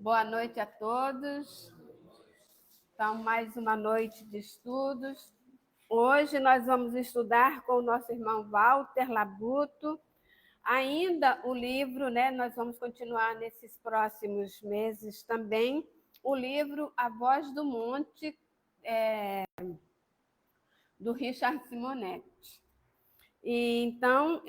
Boa noite a todos. Então, mais uma noite de estudos. Hoje nós vamos estudar com o nosso irmão Walter Labuto. Ainda o livro, né? Nós vamos continuar nesses próximos meses também. O livro A Voz do Monte, do Richard Simonetti. E, então,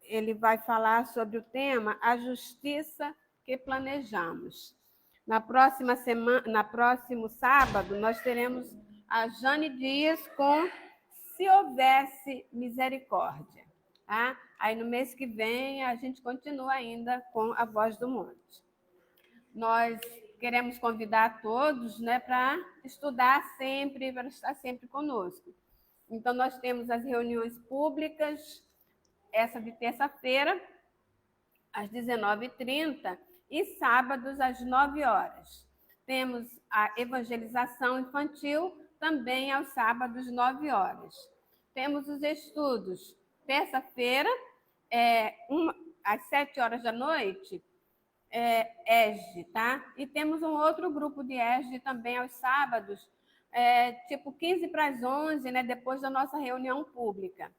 ele vai falar sobre o tema A Justiça que Planejamos. Na próximo sábado, nós teremos a Jane Dias com Se Houvesse Misericórdia. Tá? Aí no mês que vem a gente continua ainda com a Voz do Monte. Nós queremos convidar todos, né, para estudar sempre, para estar sempre conosco. Então nós temos as reuniões públicas, essa de terça-feira, às 19h30, e sábados, às 9 horas. Temos a evangelização infantil, também aos sábados, 9 horas. Temos os estudos, terça-feira, às 7 horas da noite, ESG, tá? E temos um outro grupo de ESG também aos sábados, tipo 15 para as 11, né, depois da nossa reunião pública.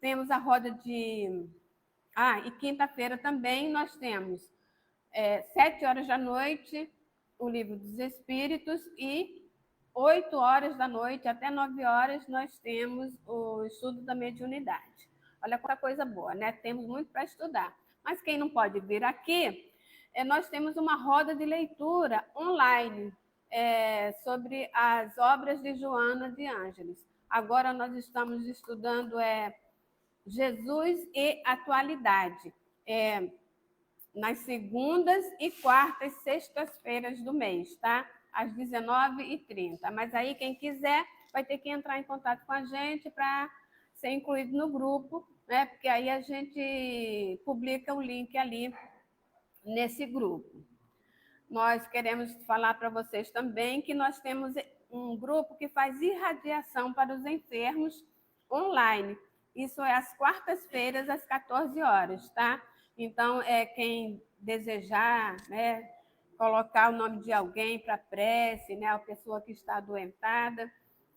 Temos a roda de... e quinta-feira também nós temos 7 horas da noite, o Livro dos Espíritos, e 8 horas da noite até 9 horas nós temos o estudo da mediunidade. Olha quanta coisa boa, né? Temos muito para estudar. Mas quem não pode vir aqui, nós temos uma roda de leitura online sobre as obras de Joana de Ângeles. Agora nós estamos estudando Jesus e Atualidade, nas segundas e quartas, sextas-feiras do mês, tá? Às 19h30. Mas aí, quem quiser, vai ter que entrar em contato com a gente para ser incluído no grupo, né? Porque aí a gente publica o link ali nesse grupo. Nós queremos falar para vocês também que nós temos um grupo que faz irradiação para os enfermos online. Isso é às quartas-feiras, às 14 horas, tá? Então, quem desejar, né, colocar o nome de alguém para prece, né, a pessoa que está adoentada,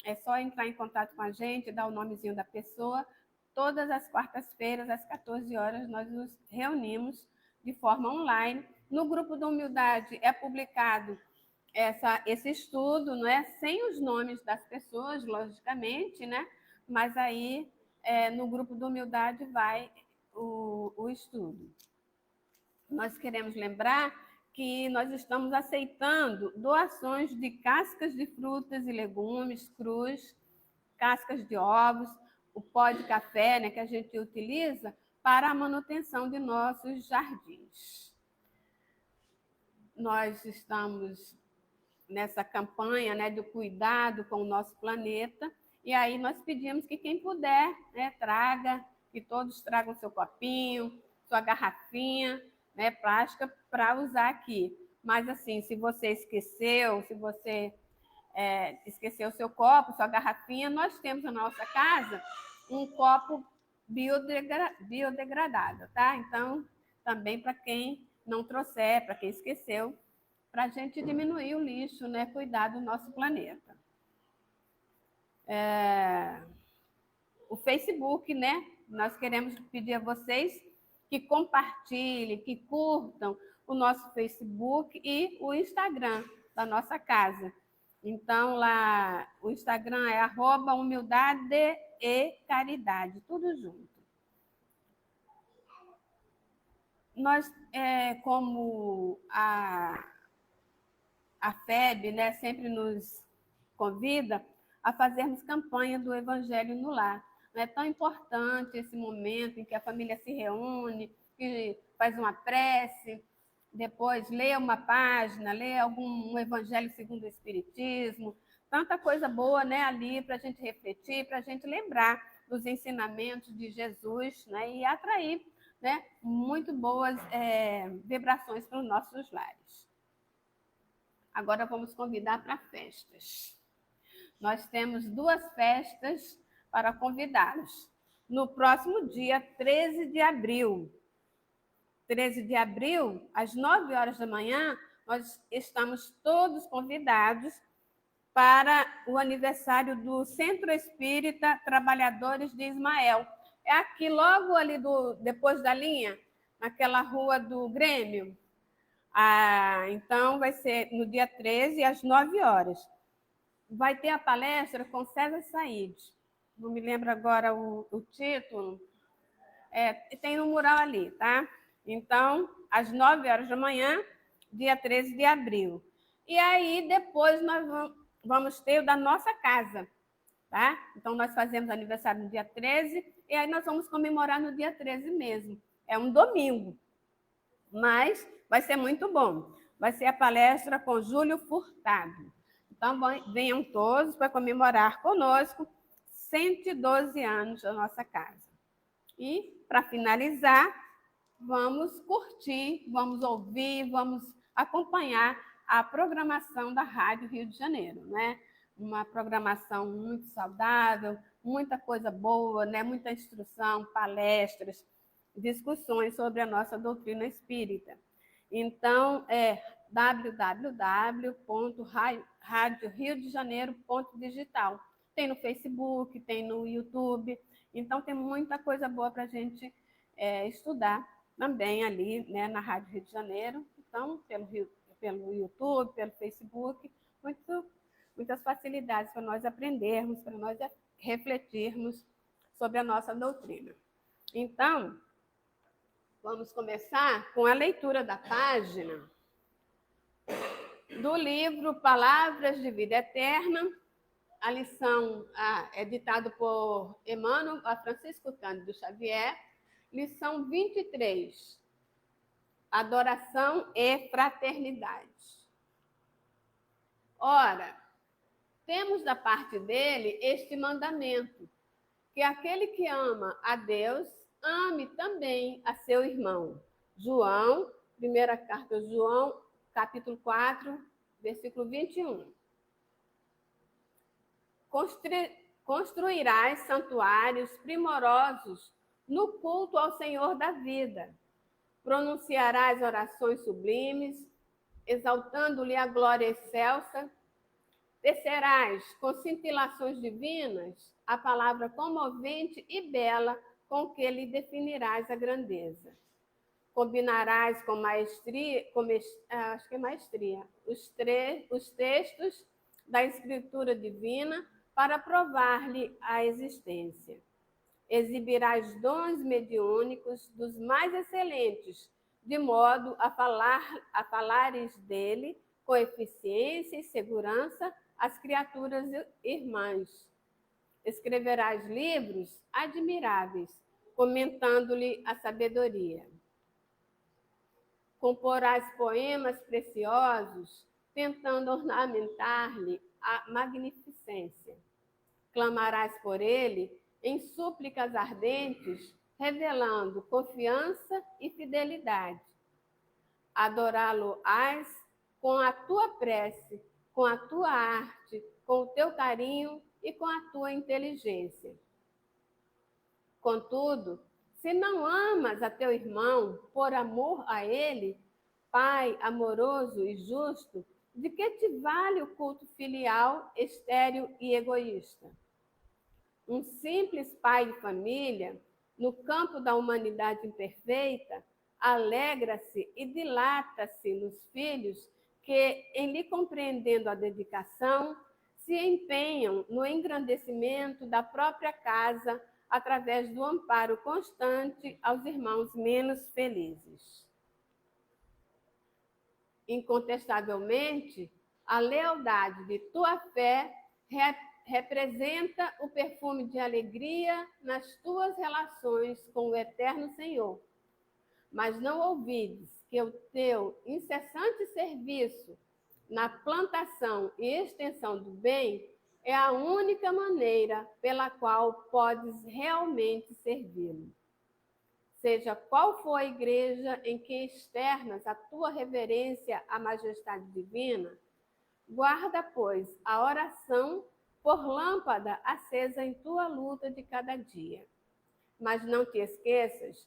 é só entrar em contato com a gente, dar o nomezinho da pessoa. Todas as quartas-feiras, às 14 horas, nós nos reunimos de forma online. No grupo da Humildade é publicado esse estudo, não é? Sem os nomes das pessoas, logicamente, né? Mas aí no grupo da Humildade vai o estudo. Nós queremos lembrar que nós estamos aceitando doações de cascas de frutas e legumes crus, cascas de ovos, o pó de café, né, que a gente utiliza para a manutenção de nossos jardins. Nós estamos nessa campanha, né, do cuidado com o nosso planeta, e aí nós pedimos que quem puder, né, traga, que todos tragam seu copinho, sua garrafinha, né, plástica, para usar aqui. Mas, assim, se você esqueceu, se você esqueceu seu copo, sua garrafinha, nós temos na nossa casa um copo biodegradável, tá? Então, também para quem não trouxer, para quem esqueceu, para a gente diminuir o lixo, né? Cuidar do nosso planeta. O Facebook, né? Nós queremos pedir a vocês que compartilhem, que curtam o nosso Facebook e o Instagram da nossa casa. Então, lá, o Instagram é @humildade-e-caridade, tudo junto. Nós, como a FEB, né, sempre nos convida a fazermos campanha do Evangelho no Lar. É tão importante esse momento em que a família se reúne, que faz uma prece, Depois, leia uma página, leia um evangelho segundo o Espiritismo. Tanta coisa boa, né, ali para a gente refletir, para a gente lembrar dos ensinamentos de Jesus, né, e atrair, né, muito boas vibrações para os nossos lares. Agora vamos convidar para festas. Nós temos 2 festas para convidá-los. No próximo dia 13 de abril. 13 de abril, às 9 horas da manhã, nós estamos todos convidados para o aniversário do Centro Espírita Trabalhadores de Ismael. É aqui, logo ali depois da linha, naquela rua do Grêmio. Então, vai ser no dia 13, às 9 horas. Vai ter a palestra com César Said. Não me lembro agora o título. Tem no mural ali, tá? Então, às 9 horas da manhã, dia 13 de abril. E aí, depois, nós vamos ter o da nossa casa, tá? Então, nós fazemos aniversário no dia 13 e aí nós vamos comemorar no dia 13 mesmo. É um domingo, mas vai ser muito bom. Vai ser a palestra com Júlio Furtado. Então, venham todos para comemorar conosco 112 anos da nossa casa. E, para finalizar, vamos curtir, vamos ouvir, vamos acompanhar a programação da Rádio Rio de Janeiro, né? Uma programação muito saudável, muita coisa boa, né? Muita instrução, palestras, discussões sobre a nossa doutrina espírita. Então, é www.radioriodejaneiro.digital. Tem no Facebook, tem no YouTube. Então, tem muita coisa boa para a gente estudar também ali, né, na Rádio Rio de Janeiro. Então, pelo YouTube, pelo Facebook, muitas facilidades para nós aprendermos, para nós refletirmos sobre a nossa doutrina. Então, vamos começar com a leitura da página do livro Palavras de Vida Eterna. A lição é ditada por Emmanuel Francisco Cândido Xavier, lição 23, Adoração e Fraternidade. Ora, temos da parte dele este mandamento, que aquele que ama a Deus, ame também a seu irmão. João, primeira carta de João, capítulo 4, versículo 21. Construirás santuários primorosos no culto ao Senhor da vida. Pronunciarás orações sublimes, exaltando-lhe a glória excelsa. Tecerás com cintilações divinas a palavra comovente e bela com que lhe definirás a grandeza. Combinarás com maestria, os textos da Escritura Divina para provar-lhe a existência. Exibirás dons mediúnicos dos mais excelentes, de modo a falares dele com eficiência e segurança às criaturas irmãs. Escreverás livros admiráveis, comentando-lhe a sabedoria. Comporás poemas preciosos, tentando ornamentar-lhe a magnificência. Clamarás por ele em súplicas ardentes, revelando confiança e fidelidade. Adorá-lo-ás com a tua prece, com a tua arte, com o teu carinho e com a tua inteligência. Contudo, se não amas a teu irmão por amor a ele, Pai amoroso e justo, de que te vale o culto filial, estéril e egoísta? Um simples pai de família, no campo da humanidade imperfeita, alegra-se e dilata-se nos filhos que, em lhe compreendendo a dedicação, se empenham no engrandecimento da própria casa através do amparo constante aos irmãos menos felizes. Incontestavelmente, a lealdade de tua fé representa o perfume de alegria nas tuas relações com o Eterno Senhor. Mas não ouvides que o teu incessante serviço na plantação e extensão do bem é a única maneira pela qual podes realmente servi-lo. Seja qual for a igreja em que externas a tua reverência à majestade divina, guarda, pois, a oração por lâmpada acesa em tua luta de cada dia. Mas não te esqueças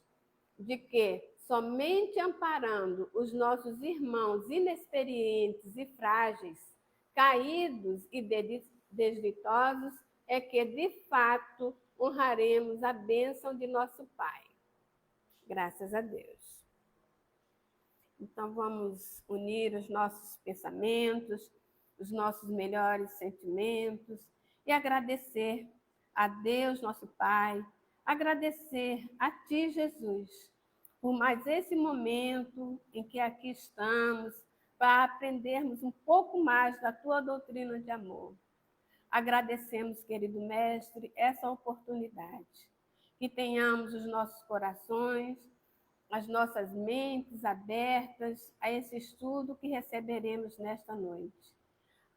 de que somente amparando os nossos irmãos inexperientes e frágeis, caídos e desditosos, é que, de fato, honraremos a bênção de nosso Pai. Graças a Deus. Então, vamos unir os nossos pensamentos, os nossos melhores sentimentos e agradecer a Deus, nosso Pai, agradecer a Ti, Jesus, por mais esse momento em que aqui estamos, para aprendermos um pouco mais da Tua doutrina de amor. Agradecemos, querido Mestre, essa oportunidade. Que tenhamos os nossos corações, as nossas mentes abertas a esse estudo que receberemos nesta noite.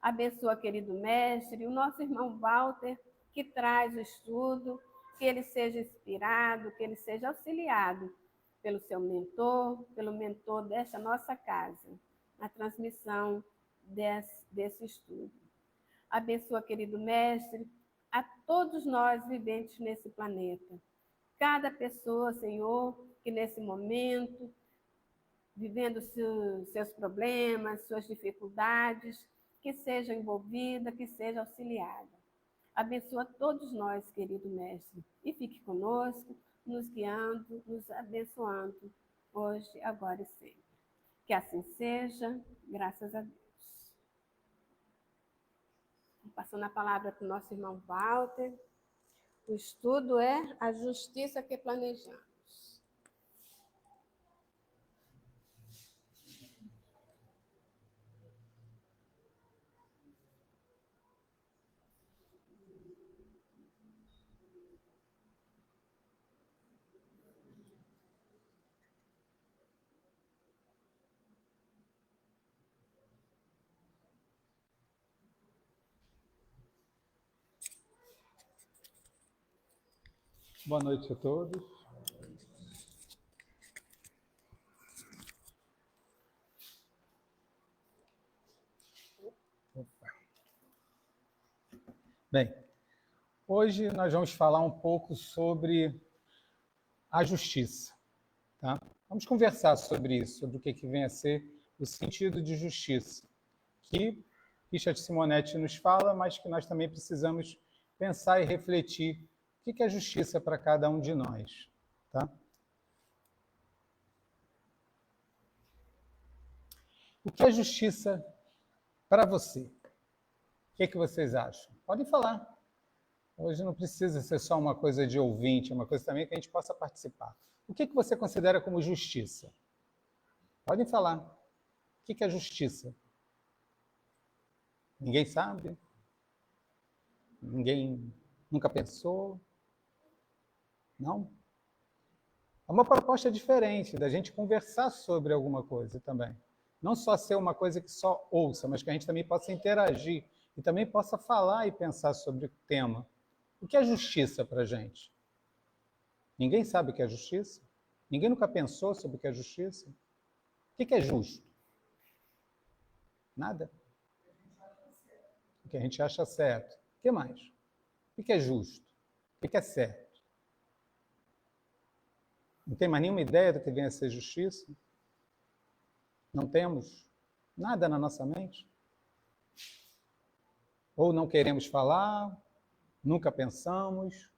Abençoa, querido Mestre, o nosso irmão Walter, que traz o estudo, que ele seja inspirado, que ele seja auxiliado pelo seu mentor, pelo mentor desta nossa casa, na transmissão desse estudo. Abençoa, querido Mestre, a todos nós viventes nesse planeta. Cada pessoa, Senhor, que nesse momento, vivendo seus problemas, suas dificuldades, que seja envolvida, que seja auxiliada. Abençoa todos nós, querido Mestre, e fique conosco, nos guiando, nos abençoando, hoje, agora e sempre. Que assim seja, graças a Deus. Passando a palavra para o nosso irmão Walter. O estudo é a justiça que planejamos. Boa noite a todos. Bem, hoje nós vamos falar um pouco sobre a justiça. Tá? Vamos conversar sobre isso, sobre o que vem a ser o sentido de justiça, que Richard Simonetti nos fala, mas que nós também precisamos pensar e refletir o que é justiça para cada um de nós. Tá? O que é justiça para você? O que vocês acham? Podem falar. Hoje não precisa ser só uma coisa de ouvinte, é uma coisa também que a gente possa participar. O que você considera como justiça? Podem falar. O que é justiça? Ninguém sabe? Ninguém nunca pensou? Não? É uma proposta diferente da gente conversar sobre alguma coisa também. Não só ser uma coisa que só ouça, mas que a gente também possa interagir e também possa falar e pensar sobre o tema. O que é justiça para a gente? Ninguém sabe o que é justiça? Ninguém nunca pensou sobre o que é justiça? O que é justo? Nada. O que a gente acha certo. O que mais? O que é justo? O que é certo? Não tem mais nenhuma ideia do que vem a ser justiça? Não temos nada na nossa mente? Ou não queremos falar, nunca pensamos,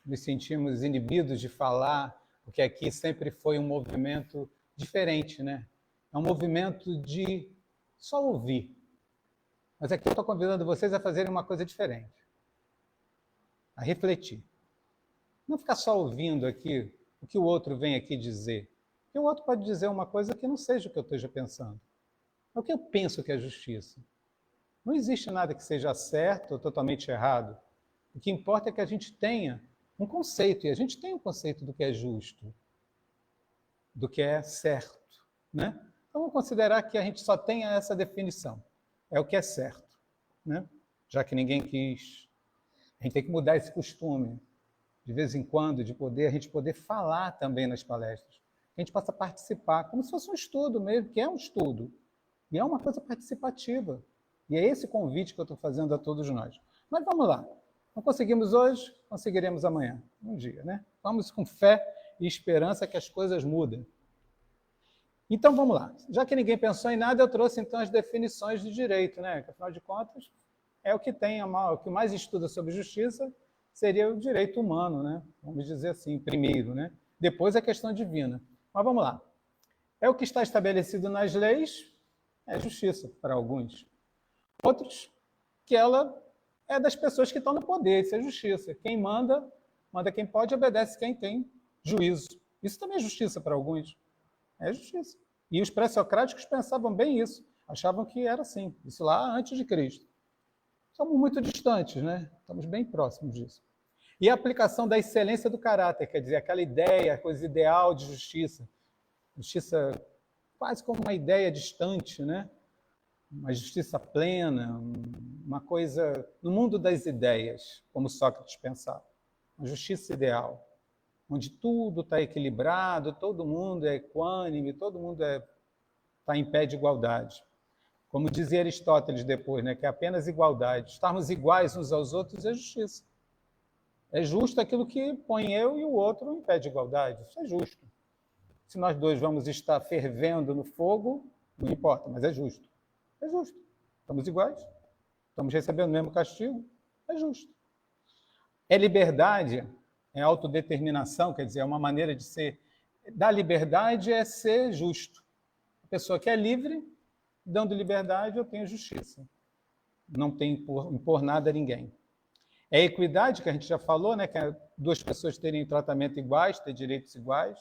nos sentimos inibidos de falar, porque aqui sempre foi um movimento diferente, né? É um movimento de só ouvir. Mas aqui eu estou convidando vocês a fazerem uma coisa diferente, a refletir. Não ficar só ouvindo aqui o que o outro vem aqui dizer. Porque o outro pode dizer uma coisa que não seja o que eu esteja pensando. É o que eu penso que é justiça. Não existe nada que seja certo ou totalmente errado. O que importa é que a gente tenha um conceito, e a gente tem um conceito do que é justo. do que é certo, né? Então, vamos considerar que a gente só tenha essa definição. É o que é certo, né? Já que ninguém quis. A gente tem que mudar esse costume, de vez em quando, a gente poder falar também nas palestras. Que a gente possa participar, como se fosse um estudo mesmo, que é um estudo. E é uma coisa participativa. E é esse convite que eu estou fazendo a todos nós. Mas vamos lá. Não conseguimos hoje, conseguiremos amanhã. Um dia, né? Vamos com fé e esperança que as coisas mudem. Então, vamos lá. Já que ninguém pensou em nada, eu trouxe, então, as definições de direito, né? Que, afinal de contas, é o que tem, o que mais estuda sobre justiça seria o direito humano, né? Vamos dizer assim, primeiro, né? Depois a questão divina. Mas vamos lá. É o que está estabelecido nas leis, é justiça para alguns. Outros, que ela é das pessoas que estão no poder, isso é justiça. Quem manda, manda quem pode, obedece quem tem juízo. Isso também é justiça para alguns. É justiça. E os pré-socráticos pensavam bem isso. Achavam que era assim. Isso lá antes de Cristo. Somos muito distantes, né? Estamos bem próximos disso. E a aplicação da excelência do caráter, quer dizer, aquela ideia, coisa ideal de justiça. Justiça quase como uma ideia distante, né? Uma justiça plena, uma coisa no mundo das ideias, como Sócrates pensava. Uma justiça ideal, onde tudo está equilibrado, todo mundo é equânime, todo mundo está em pé de igualdade. Como dizia Aristóteles depois, né, que é apenas igualdade. Estarmos iguais uns aos outros é justiça. É justo aquilo que põe eu e o outro em pé de igualdade. Isso é justo. Se nós dois vamos estar fervendo no fogo, não importa, mas é justo. É justo. Estamos iguais? Estamos recebendo o mesmo castigo? É justo. É liberdade, é autodeterminação, quer dizer, é uma maneira de ser. Dar liberdade é ser justo. A pessoa que é livre, dando liberdade, eu tenho justiça. Não tem impor nada a ninguém. É equidade, que a gente já falou, né? Que é duas pessoas terem tratamento iguais, ter direitos iguais,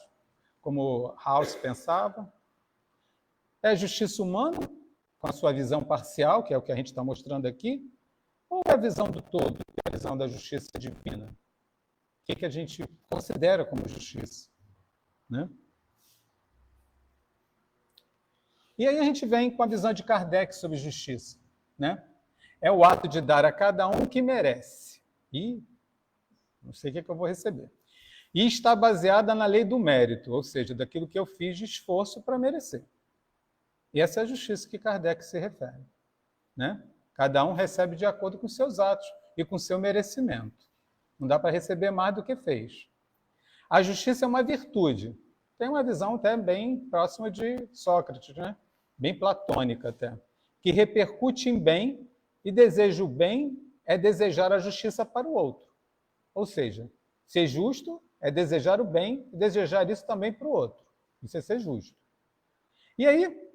como House pensava. É justiça humana, com a sua visão parcial, que é o que a gente está mostrando aqui, ou é a visão do todo, que é a visão da justiça divina? O que a gente considera como justiça? Né? E aí a gente vem com a visão de Kardec sobre justiça. Né? É o ato de dar a cada um o que merece. E não sei o que eu vou receber. E está baseada na lei do mérito, ou seja, daquilo que eu fiz de esforço para merecer. E essa é a justiça que Kardec se refere. Né? Cada um recebe de acordo com seus atos e com seu merecimento. Não dá para receber mais do que fez. A justiça é uma virtude. Tem uma visão até bem próxima de Sócrates, né? Bem platônica até, que repercute em bem, e deseja o bem é desejar a justiça para o outro. Ou seja, ser justo é desejar o bem e desejar isso também para o outro. Isso é ser justo. E aí,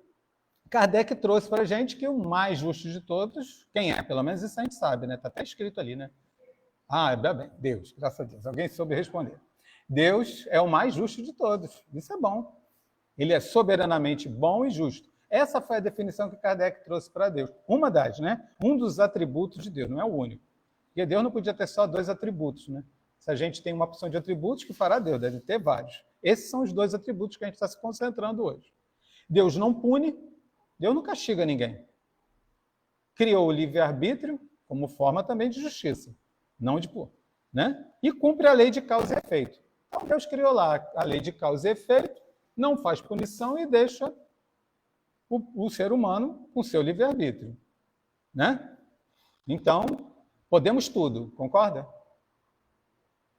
Kardec trouxe para a gente que o mais justo de todos, quem é? Pelo menos isso a gente sabe, né? Está até escrito ali, né? Ah, bem, Deus, graças a Deus. Alguém soube responder. Deus é o mais justo de todos. Isso é bom. Ele é soberanamente bom e justo. Essa foi a definição que Kardec trouxe para Deus. Uma das, né? Um dos atributos de Deus, não é o único. Porque Deus não podia ter só dois atributos, né? Se a gente tem uma opção de atributos, que fará Deus? Deve ter vários. Esses são os dois atributos que a gente está se concentrando hoje. Deus não pune, Deus não castiga ninguém. Criou o livre-arbítrio como forma também de justiça, não de pôr, né? E cumpre a lei de causa e efeito. Então, Deus criou lá a lei de causa e efeito, não faz punição e deixa o ser humano com seu livre-arbítrio, né? Então, podemos tudo, concorda?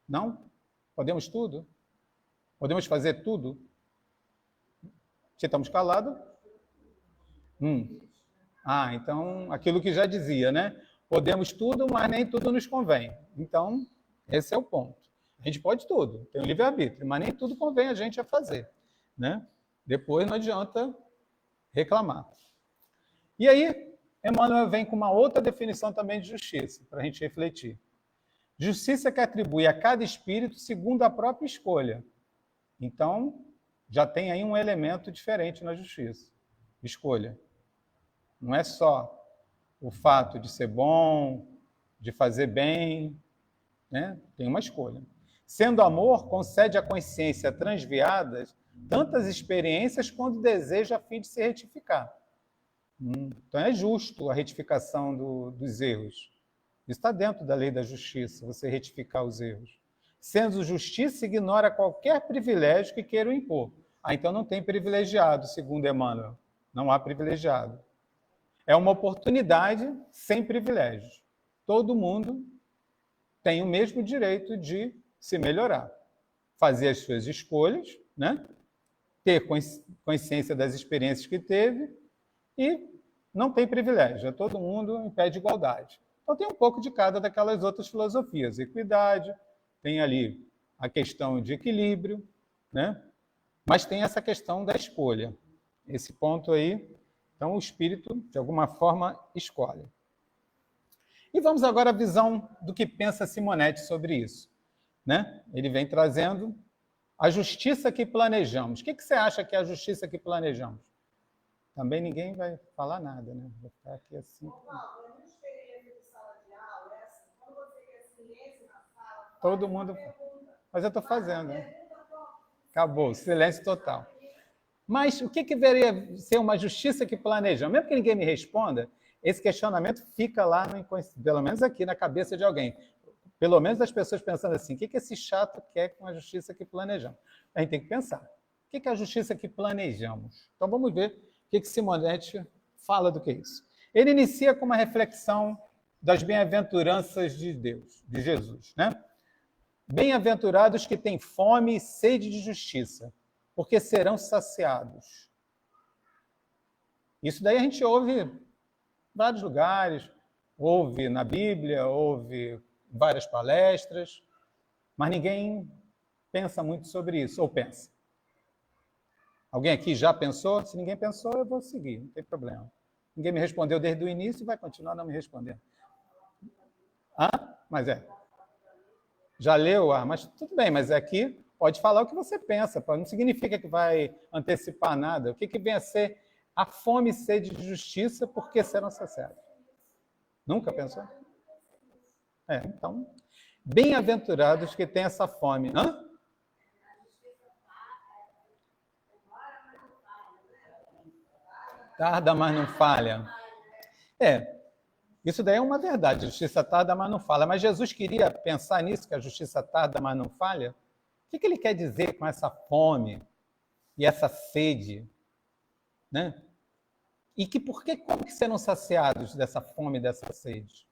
Não? Podemos tudo? Podemos fazer tudo? Se estamos calados? Então, aquilo que já dizia, né? Podemos tudo, mas nem tudo nos convém. Então, esse é o ponto. A gente pode tudo, tem o livre-arbítrio, mas nem tudo convém a gente a fazer, né? Depois não adianta reclamar. E aí, Emmanuel vem com uma outra definição também de justiça, para a gente refletir. Justiça que atribui a cada espírito segundo a própria escolha. Então, já tem aí um elemento diferente na justiça. Escolha. Não é só o fato de ser bom, de fazer bem, né? Tem uma escolha. Sendo amor, concede à consciência transviada tantas experiências quando deseja a fim de se retificar. Então é justo a retificação dos erros. Isso está dentro da lei da justiça, você retificar os erros. Sendo justiça, ignora qualquer privilégio que queiram impor. Então não tem privilegiado, segundo Emmanuel. Não há privilegiado. É uma oportunidade sem privilégios. Todo mundo tem o mesmo direito de se melhorar, fazer as suas escolhas, né? Ter consciência das experiências que teve e não tem privilégio, é todo mundo em pé de igualdade. Então tem um pouco de cada daquelas outras filosofias, equidade, tem ali a questão de equilíbrio, né? Mas tem essa questão da escolha. Esse ponto aí, então o espírito, de alguma forma, escolhe. E vamos agora à visão do que pensa Simonetti sobre isso, né? Ele vem trazendo a justiça que planejamos. O que você acha que é a justiça que planejamos? Também ninguém vai falar nada, né? Vou ficar aqui assim. Todo mundo. Mas eu estou fazendo, né? Acabou, silêncio total. Mas o que deveria ser uma justiça que planejamos? Mesmo que ninguém me responda, esse questionamento fica lá, pelo menos aqui na cabeça de alguém. Pelo menos das pessoas pensando assim, o que esse chato quer com a justiça que planejamos? A gente tem que pensar. O que é a justiça que planejamos? Então vamos ver o que Simonetti fala do que é isso. Ele inicia com uma reflexão das bem-aventuranças de Deus, de Jesus, né? Bem-aventurados que têm fome e sede de justiça, porque serão saciados. Isso daí a gente ouve em vários lugares, ouve na Bíblia, ouve em várias palestras, mas ninguém pensa muito sobre isso, ou pensa. Alguém aqui já pensou? Se ninguém pensou, eu vou seguir, não tem problema. Ninguém me respondeu desde o início e vai continuar não me respondendo. Mas já leu? Mas tudo bem, mas aqui pode falar o que você pensa, não significa que vai antecipar nada. O que vem a ser a fome e sede de justiça, porque serão saciados? Nunca pensou? Então, bem-aventurados que têm essa fome. Tarda, mas não falha. Isso daí é uma verdade. A justiça tarda, mas não falha. Mas Jesus queria pensar nisso, que a justiça tarda, mas não falha? O que ele quer dizer com essa fome e essa sede? Né? E como que serão saciados dessa fome e dessa sede?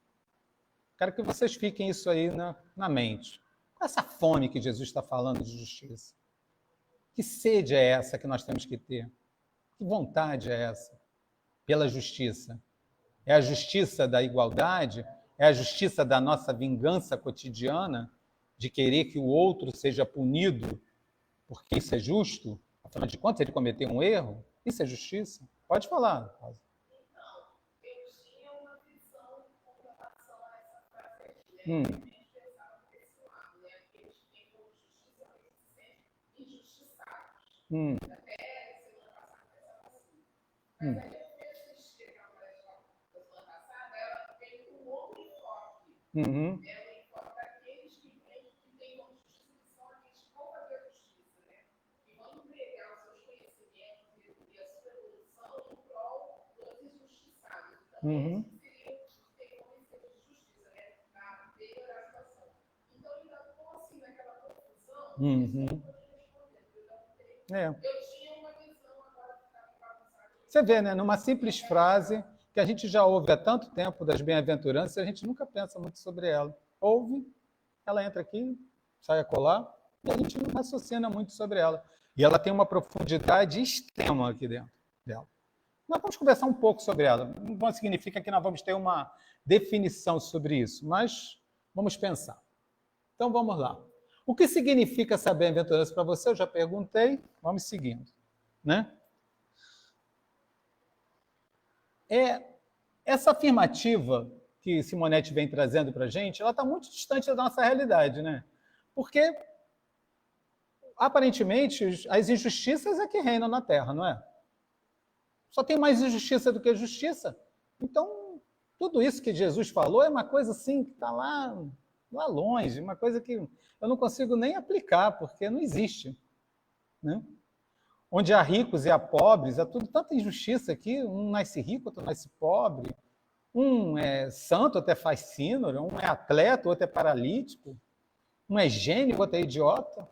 Quero que vocês fiquem isso aí na mente. Qual é essa fome que Jesus está falando de justiça? Que sede é essa que nós temos que ter? Que vontade é essa? Pela justiça. É a justiça da igualdade? É a justiça da nossa vingança cotidiana? De querer que o outro seja punido porque isso é justo? Afinal de contas, ele cometeu um erro? Isso é justiça? Pode falar, Rosa. Você vê, né? Numa simples frase que a gente já ouve há tanto tempo das bem-aventuranças, a gente nunca pensa muito sobre ela. Ouve, ela entra aqui, sai a colar, e a gente não raciocina muito sobre ela. E ela tem uma profundidade extrema aqui dentro dela. Nós vamos conversar um pouco sobre ela. Não significa que nós vamos ter uma definição sobre isso, mas vamos pensar. Então, vamos lá. O que significa essa bem-aventurança para você? Eu já perguntei, vamos seguindo. Né? Essa afirmativa que Simonetti vem trazendo para a gente, ela está muito distante da nossa realidade, né? Porque, aparentemente, as injustiças é que reinam na Terra, não é? Só tem mais injustiça do que justiça. Então, tudo isso que Jesus falou é uma coisa assim que está lá longe, uma coisa que eu não consigo nem aplicar, porque não existe. Né? onde há ricos e há pobres, há tudo tanta injustiça aqui, um nasce rico, outro nasce pobre, um é santo, outro é fascínora, um é atleta, outro é paralítico, um é gênio, outro é idiota.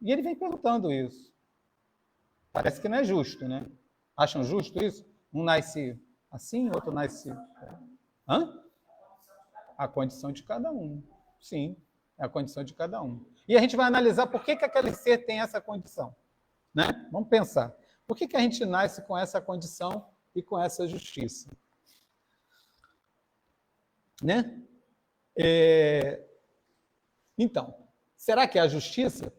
E ele vem perguntando isso. Parece que não é justo, né? Acham justo isso? Um nasce assim, outro nasce... Hã? A condição de cada um. Sim, é a condição de cada um. E a gente vai analisar por que aquele ser tem essa condição. Né? Vamos pensar. Por que a gente nasce com essa condição e com essa justiça? Né? Então, será que é a justiça?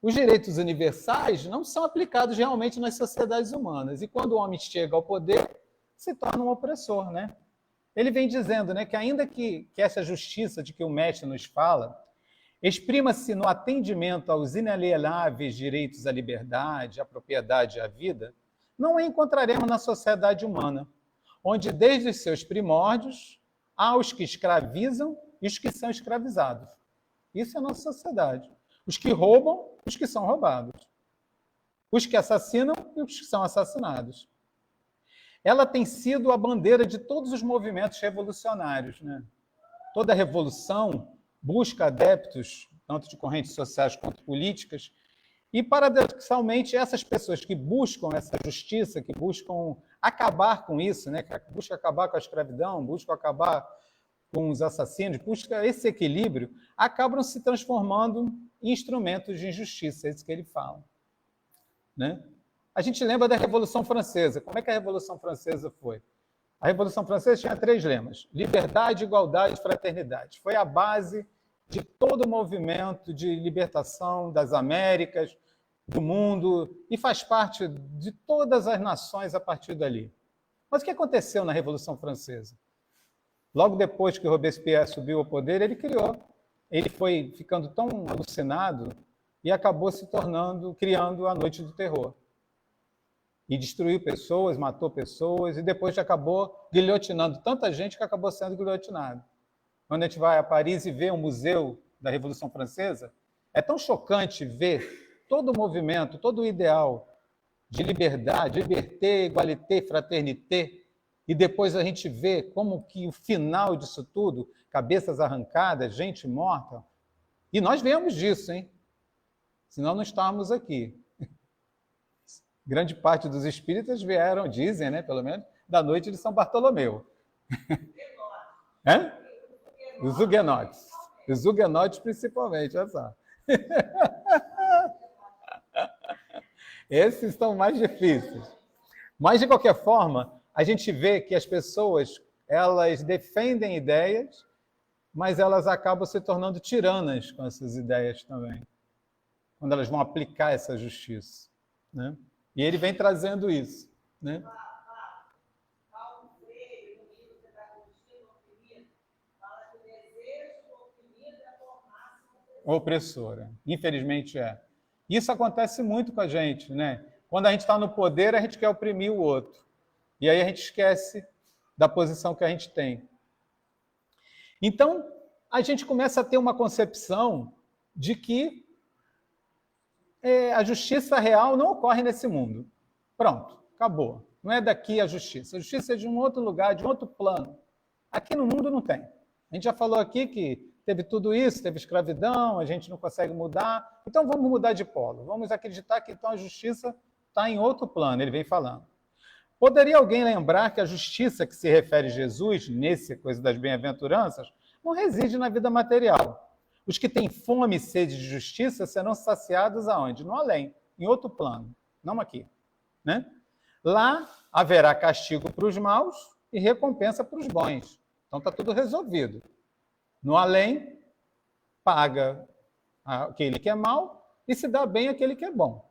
Os direitos universais não são aplicados realmente nas sociedades humanas. E quando o homem chega ao poder, se torna um opressor, né? Ele vem dizendo, né, que ainda que essa justiça de que o mestre nos fala exprima-se no atendimento aos inalienáveis direitos à liberdade, à propriedade e à vida, não a encontraremos na sociedade humana, onde desde os seus primórdios há os que escravizam e os que são escravizados. Isso é a nossa sociedade. Os que roubam e os que são roubados. Os que assassinam e os que são assassinados. Ela tem sido a bandeira de todos os movimentos revolucionários, né? Toda revolução busca adeptos, tanto de correntes sociais quanto políticas, e, paradoxalmente, essas pessoas que buscam essa justiça, que buscam acabar com isso, né? Que buscam acabar com a escravidão, buscam acabar com os assassinos, buscam esse equilíbrio, acabam se transformando em instrumentos de injustiça, é isso que ele fala. Né? A gente lembra da Revolução Francesa. Como é que a Revolução Francesa foi? A Revolução Francesa tinha 3 lemas: liberdade, igualdade e fraternidade. Foi a base de todo o movimento de libertação das Américas, do mundo, e faz parte de todas as nações a partir dali. Mas o que aconteceu na Revolução Francesa? Logo depois que Robespierre subiu ao poder, ele foi ficando tão alucinado e acabou criando a Noite do Terror. E destruiu pessoas, matou pessoas, e depois acabou guilhotinando tanta gente que acabou sendo guilhotinado. Quando a gente vai a Paris e vê o Museu da Revolução Francesa, é tão chocante ver todo o movimento, todo o ideal de liberdade, liberté, égalité, fraternité, e depois a gente vê como que o final disso tudo, cabeças arrancadas, gente morta, e nós vemos disso, hein? Senão não estávamos aqui. Grande parte dos espíritas vieram, dizem, né, pelo menos, da noite de São Bartolomeu. Os huguenotes. Os huguenotes principalmente, olha só. Esses são mais difíceis. Mas, de qualquer forma, a gente vê que as pessoas, elas defendem ideias, mas elas acabam se tornando tiranas com essas ideias também, quando elas vão aplicar essa justiça, né? E ele vem trazendo isso, né? Opressora. Infelizmente é. Isso acontece muito com a gente, né? Quando a gente está no poder, a gente quer oprimir o outro. E aí a gente esquece da posição que a gente tem. Então, a gente começa a ter uma concepção de que a justiça real não ocorre nesse mundo. Pronto, acabou. Não é daqui a justiça. A justiça é de um outro lugar, de um outro plano. Aqui no mundo não tem. A gente já falou aqui que teve tudo isso, teve escravidão, a gente não consegue mudar. Então vamos mudar de polo. Vamos acreditar que então a justiça está em outro plano, ele vem falando. Poderia alguém lembrar que a justiça que se refere a Jesus, nesse coisa das bem-aventuranças, não reside na vida material. Os que têm fome e sede de justiça serão saciados aonde? No além, em outro plano, não aqui. Né? Lá haverá castigo para os maus e recompensa para os bons. Então está tudo resolvido. No além, paga aquele que é mau e se dá bem aquele que é bom.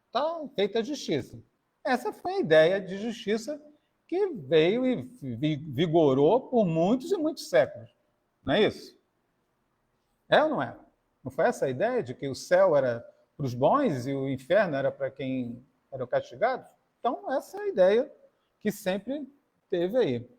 Está feita a justiça. Essa foi a ideia de justiça que veio e vigorou por muitos e muitos séculos. Não é isso? É ou não é? Não foi essa a ideia de que o céu era para os bons e o inferno era para quem eram castigados? Então, essa é a ideia que sempre teve aí.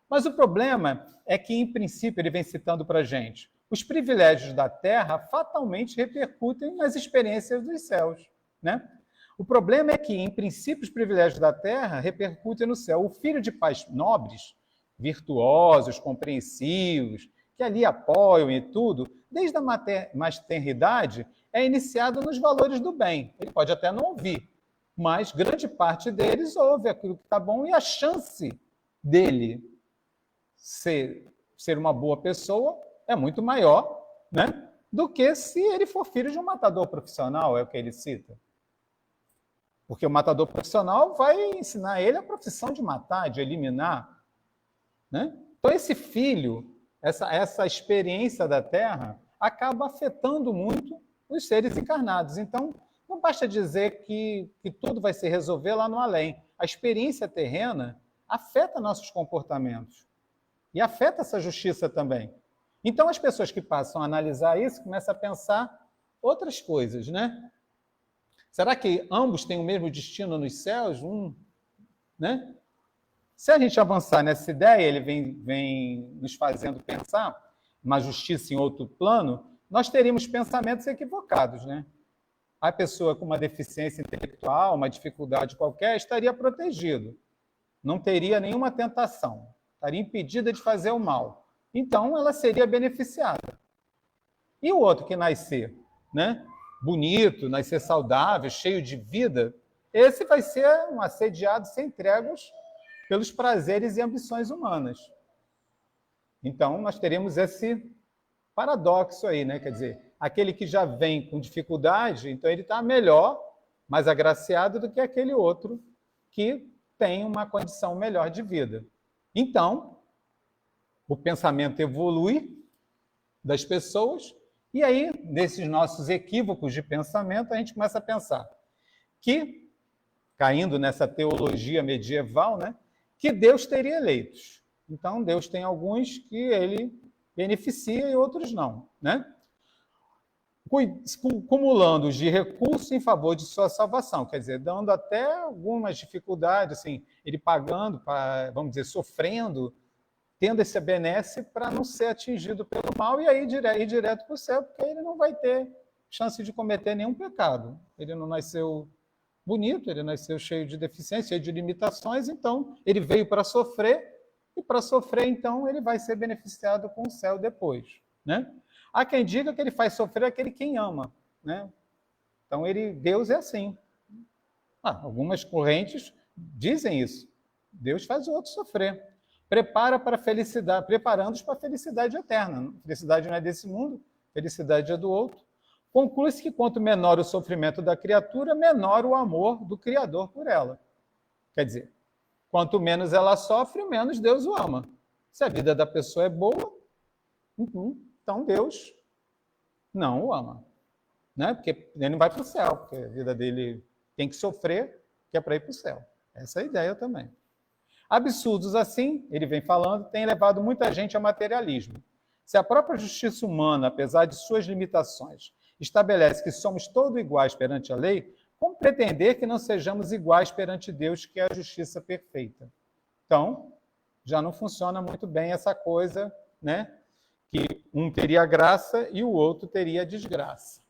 Mas o problema é que, em princípio, ele vem citando para a gente, os privilégios da terra fatalmente repercutem nas experiências dos céus, né? O problema é que, em princípio, os privilégios da terra repercutem no céu. O filho de pais nobres, virtuosos, compreensivos, que ali apoiam e tudo, desde a mais tenra idade, é iniciado nos valores do bem. Ele pode até não ouvir, mas grande parte deles ouve aquilo que está bom e a chance dele ser uma boa pessoa é muito maior, né, do que se ele for filho de um matador profissional, é o que ele cita. Porque o matador profissional vai ensinar ele a profissão de matar, de eliminar, né? Então, esse filho, essa experiência da Terra, acaba afetando muito os seres encarnados. Então, não basta dizer que tudo vai se resolver lá no além. A experiência terrena afeta nossos comportamentos e afeta essa justiça também. Então, as pessoas que passam a analisar isso começam a pensar outras coisas, né? Será que ambos têm o mesmo destino nos céus? Né? Se a gente avançar nessa ideia, ele vem nos fazendo pensar uma justiça em outro plano, nós teríamos pensamentos equivocados, né? A pessoa com uma deficiência intelectual, uma dificuldade qualquer, estaria protegido. Não teria nenhuma tentação. Estaria impedida de fazer o mal. Então, ela seria beneficiada. E o outro que nascer, né? Bonito, nascer saudável, cheio de vida, esse vai ser um assediado sem tréguas pelos prazeres e ambições humanas. Então, nós teremos esse paradoxo aí, né? Quer dizer, aquele que já vem com dificuldade, então ele está melhor, mais agraciado do que aquele outro que tem uma condição melhor de vida. Então, o pensamento evolui das pessoas. E aí, nesses nossos equívocos de pensamento, a gente começa a pensar que, caindo nessa teologia medieval, né, que Deus teria eleitos. Então, Deus tem alguns que ele beneficia e outros não, né? Cumulando-os de recursos em favor de sua salvação, quer dizer, dando até algumas dificuldades, assim, ele pagando, vamos dizer, sofrendo, tendo esse benesse para não ser atingido pelo mal e aí ir direto para o céu, porque ele não vai ter chance de cometer nenhum pecado. Ele não nasceu bonito, ele nasceu cheio de deficiência, cheio de limitações, então ele veio para sofrer, e para sofrer, então, ele vai ser beneficiado com o céu depois, né? Há quem diga que ele faz sofrer aquele quem ama, né? Então, Deus é assim. Algumas correntes dizem isso. Deus faz o outro sofrer. Prepara para a felicidade, preparando-os para a felicidade eterna. Felicidade não é desse mundo, felicidade é do outro. Conclui-se que quanto menor o sofrimento da criatura, menor o amor do Criador por ela. Quer dizer, quanto menos ela sofre, menos Deus o ama. Se a vida da pessoa é boa, então Deus não o ama, né? Porque ele não vai para o céu, porque a vida dele tem que sofrer, que é para ir para o céu. Essa é a ideia também. Absurdos assim, ele vem falando, têm levado muita gente ao materialismo. Se a própria justiça humana, apesar de suas limitações, estabelece que somos todos iguais perante a lei, como pretender que não sejamos iguais perante Deus, que é a justiça perfeita? Então, já não funciona muito bem essa coisa, né? Que um teria graça e o outro teria desgraça.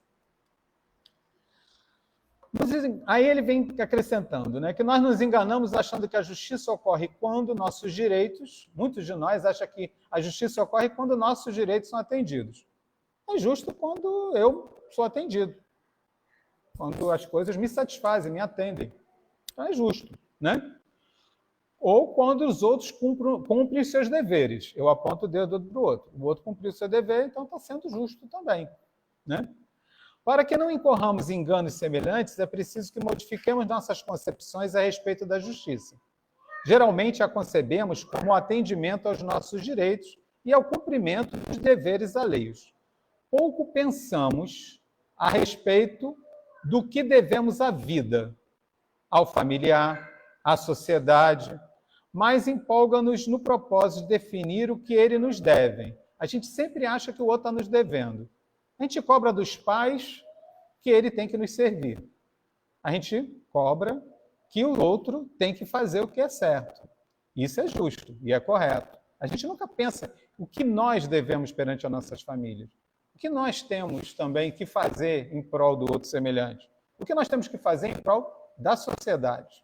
Aí ele vem acrescentando, né, que nós nos enganamos achando que a justiça ocorre quando nossos direitos, muitos de nós acham que a justiça ocorre quando nossos direitos são atendidos. É justo quando eu sou atendido, quando as coisas me satisfazem, me atendem. Então é justo, né? Ou quando os outros cumprem os seus deveres. Eu aponto o dedo do outro. O outro cumpriu o seu dever, então está sendo justo também, né? Para que não incorramos em enganos semelhantes, é preciso que modifiquemos nossas concepções a respeito da justiça. Geralmente a concebemos como atendimento aos nossos direitos e ao cumprimento dos deveres alheios. Pouco pensamos a respeito do que devemos à vida, ao familiar, à sociedade, mas empolga-nos no propósito de definir o que eles nos devem. A gente sempre acha que o outro está nos devendo. A gente cobra dos pais que ele tem que nos servir. A gente cobra que o outro tem que fazer o que é certo. Isso é justo e é correto. A gente nunca pensa o que nós devemos perante as nossas famílias. O que nós temos também que fazer em prol do outro semelhante. O que nós temos que fazer em prol da sociedade?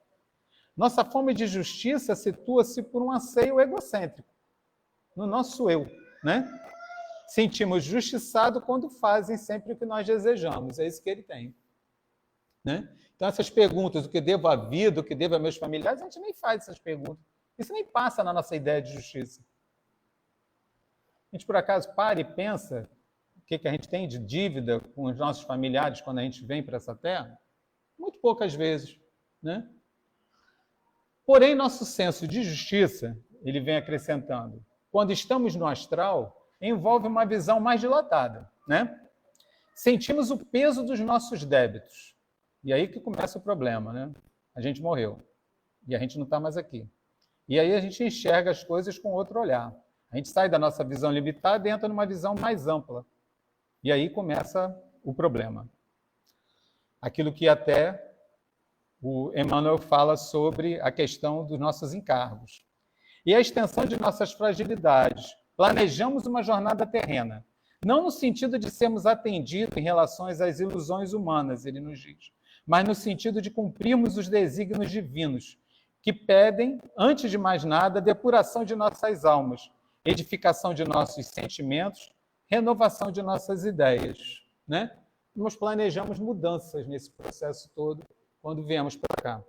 Nossa fome de justiça situa-se por um anseio egocêntrico, no nosso eu, né? Sentimos justiçado quando fazem sempre o que nós desejamos, é isso que ele tem, né? Então, essas perguntas, o que devo à vida, o que devo a meus familiares, a gente nem faz essas perguntas. Isso nem passa na nossa ideia de justiça. A gente, por acaso, para e pensa o que a gente tem de dívida com os nossos familiares quando a gente vem para essa terra? Muito poucas vezes, né? Porém, nosso senso de justiça, ele vem acrescentando, quando estamos no astral, envolve uma visão mais dilatada, né? Sentimos o peso dos nossos débitos. E aí que começa o problema, né? A gente morreu. E a gente não está mais aqui. E aí a gente enxerga as coisas com outro olhar. A gente sai da nossa visão limitada e entra numa visão mais ampla. E aí começa o problema. Aquilo que até o Emmanuel fala sobre a questão dos nossos encargos. E a extensão de nossas fragilidades. Planejamos uma jornada terrena. Não no sentido de sermos atendidos em relação às ilusões humanas, ele nos diz, mas no sentido de cumprirmos os desígnios divinos, que pedem, antes de mais nada, a depuração de nossas almas, edificação de nossos sentimentos, renovação de nossas ideias, né? Nós planejamos mudanças nesse processo todo quando viemos para cá.